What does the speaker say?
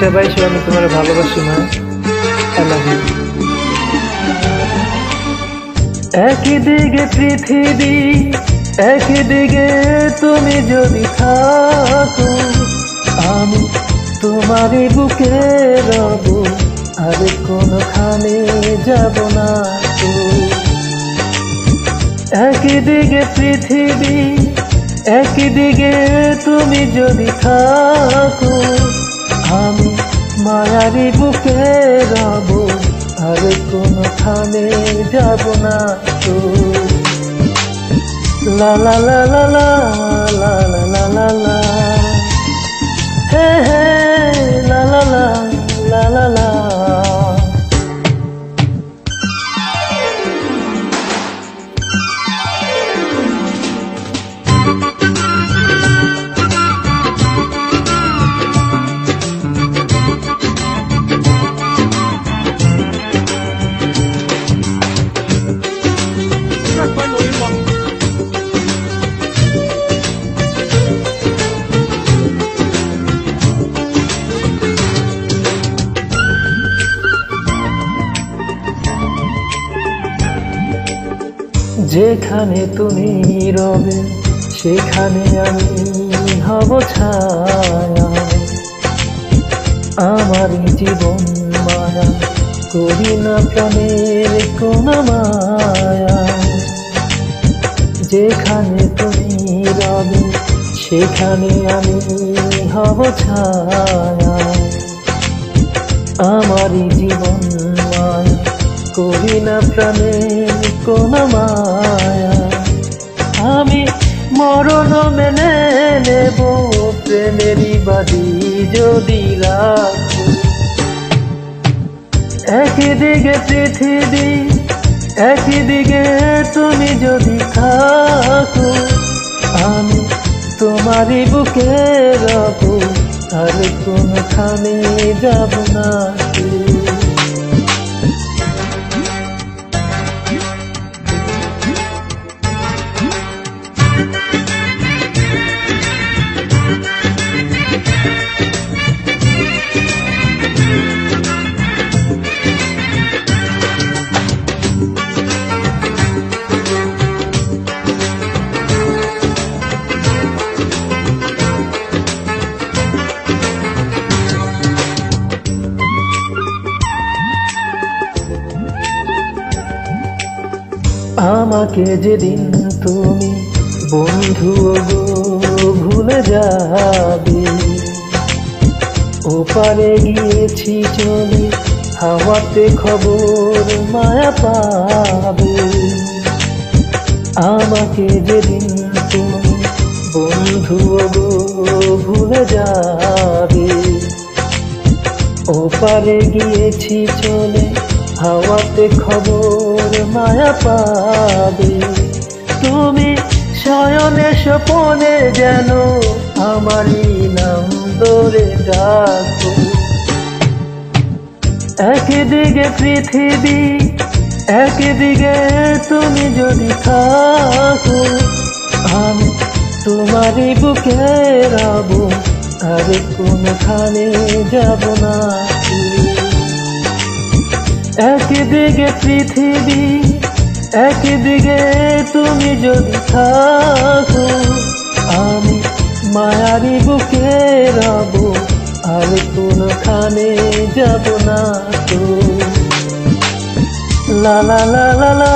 বুকটা পাইছো, আমি তোমার ভালোবাসি না। I love you. একদিকে পৃথিবী, একদিকে তুমি যদি থাকো, আমি তোমারই বুকে রব, আর কোনখানে যাব না তো। একদিকে পৃথিবী, একদিকে তুমি যদি থাকো, আমি মায়ারি বুকে রব, আর কোনখানে যাব না তো। লা লা লা লা লা লা লা লা লা, হে হে লা লা লা লা লা লা। যেখানে তুমি রবে, সেখানে আমি হব ছায়া। আমার জীবন মায়া, করি না প্রাণের কোন মায়া। যেখানে তুমি রবে, সেখানে আমি হব ছায়া। আমার জীবন মায়া, করি না প্রাণের কোন মায়া। আমি মরণ মেনে নেব, প্রেমেরই বাদী যদি রাখো। একদিকে পৃথিবী, একদিকে তুমি যদি থাকো, আমি তোমারই বুকে রব, আর কোনখানে যাব না। আমাকে যেদিন তুমি বন্ধু গো ভুলে যাবে, ওপারে গিয়েছি চলে, হাওয়াতে খবর মায়া পাবে। আমাকে যেদিন তুমি বন্ধু গো ভুলে যাবে, ওপারে গিয়েছি চলে, হাওয়াতে খবর মায়া পাবে। তুমি শয়নে স্বপনে যেন আমারই নাম ধরে ডাকো। একদিকে পৃথিবী, একদিকে তুমি যদি থাকো, আমি তোমারই বুকে রব, আর কোনখানে যাব না। একদিকে পৃথিবী, একদিকে তুমি যদি থাকো, আমি মায়ারি বুকে রব, আর কোনখানে যাব না তো। লা লা লা লা লা